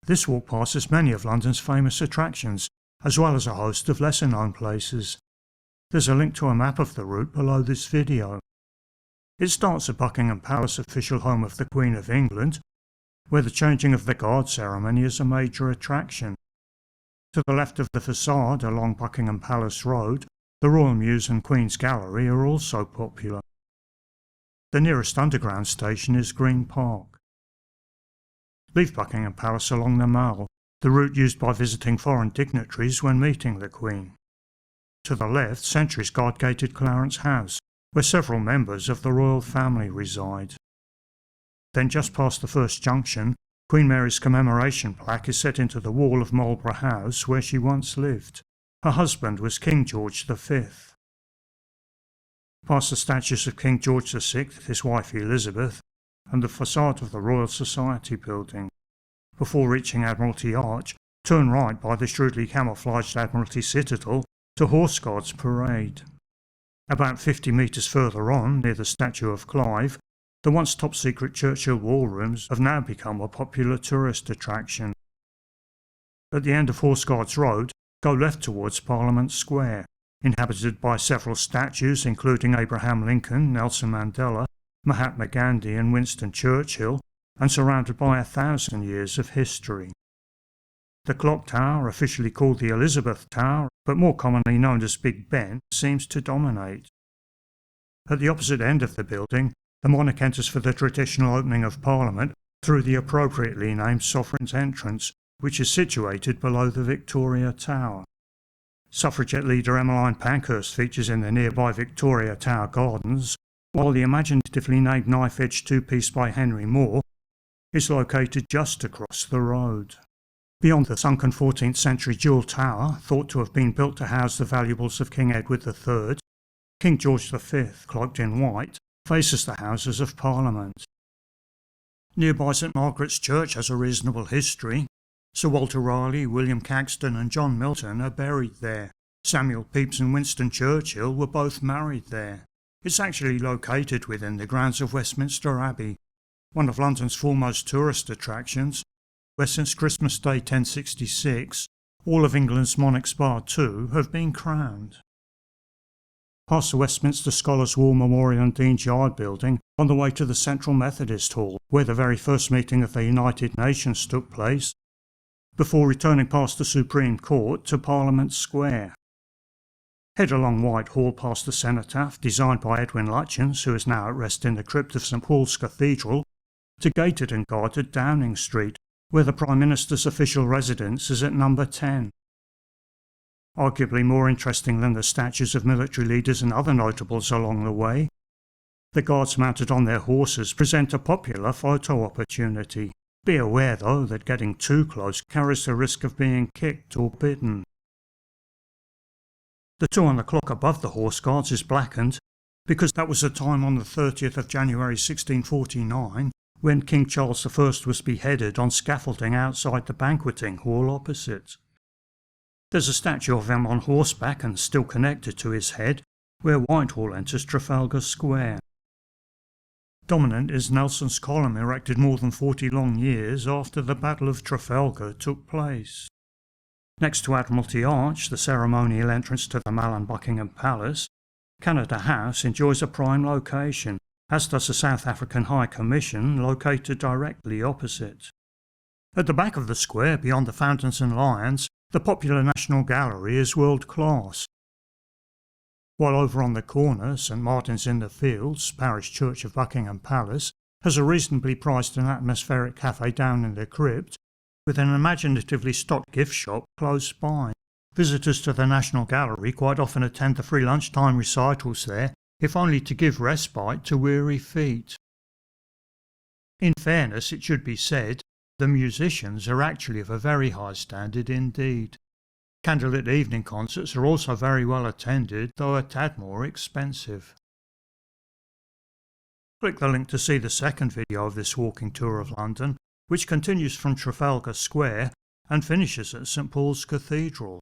This walk passes many of London's famous attractions, as well as a host of lesser known places. There's a link to a map of the route below this video. It starts at Buckingham Palace, official home of the Queen of England, where the changing of the guard ceremony is a major attraction. To the left of the facade along Buckingham Palace Road, the Royal Mews and Queen's Gallery are also popular. The nearest underground station is Green Park. Leave Buckingham Palace along the Mall, the route used by visiting foreign dignitaries when meeting the Queen. To the left, sentries guard gated Clarence House, where several members of the royal family reside. Then just past the first junction, Queen Mary's commemoration plaque is set into the wall of Marlborough House where she once lived. Her husband was King George V. Past the statues of King George VI, his wife Elizabeth, and the facade of the Royal Society building. Before reaching Admiralty Arch, turn right by the shrewdly camouflaged Admiralty Citadel to Horse Guards Parade. About 50 metres further on, near the statue of Clive, the once top-secret Churchill War Rooms have now become a popular tourist attraction. At the end of Horse Guards Road, go left towards Parliament Square, inhabited by several statues including Abraham Lincoln, Nelson Mandela, Mahatma Gandhi and Winston Churchill, and surrounded by 1,000 years of history. The clock tower, officially called the Elizabeth Tower, but more commonly known as Big Ben, seems to dominate. At the opposite end of the building, the monarch enters for the traditional opening of Parliament through the appropriately named Sovereign's Entrance, which is situated below the Victoria Tower. Suffragette leader Emmeline Pankhurst features in the nearby Victoria Tower Gardens, while the imaginatively named knife-edged two-piece by Henry Moore is located just across the road. Beyond the sunken 14th century Jewel Tower, thought to have been built to house the valuables of King Edward III, King George V, cloaked in white, faces the Houses of Parliament. Nearby St Margaret's Church has a reasonable history. Sir Walter Raleigh, William Caxton and John Milton are buried there. Samuel Pepys and Winston Churchill were both married there. It's actually located within the grounds of Westminster Abbey, one of London's foremost tourist attractions, where since Christmas Day 1066, all of England's monarchs bar two have been crowned. Past the Westminster Scholars' War Memorial and Dean's Yard building, on the way to the Central Methodist Hall, where the very first meeting of the United Nations took place, before returning past the Supreme Court to Parliament Square. Head along Whitehall past the cenotaph, designed by Edwin Lutyens, who is now at rest in the crypt of St Paul's Cathedral, to gated and guarded Downing Street, where the Prime Minister's official residence is at number 10. Arguably more interesting than the statues of military leaders and other notables along the way, the guards mounted on their horses present a popular photo opportunity. Be aware though that getting too close carries the risk of being kicked or bitten. The 2 on the clock above the Horse Guards is blackened because that was the time on the 30th of January 1649 when King Charles I was beheaded on scaffolding outside the banqueting hall opposite. There's a statue of him on horseback and still connected to his head where Whitehall enters Trafalgar Square. Dominant is Nelson's column, erected more than 40 long years after the Battle of Trafalgar took place. Next to Admiralty Arch, the ceremonial entrance to the Mall and Buckingham Palace, Canada House enjoys a prime location, as does the South African High Commission, located directly opposite. At the back of the square, beyond the fountains and lions, the popular National Gallery is world class. While over on the corner, St Martin's in the Fields, parish church of Buckingham Palace, has a reasonably priced and atmospheric cafe down in the crypt, with an imaginatively stocked gift shop close by. Visitors to the National Gallery quite often attend the free lunchtime recitals there, if only to give respite to weary feet. In fairness, it should be said, the musicians are actually of a very high standard indeed. Candlelit evening concerts are also very well attended, though a tad more expensive. Click the link to see the second video of this walking tour of London, which continues from Trafalgar Square and finishes at St Paul's Cathedral.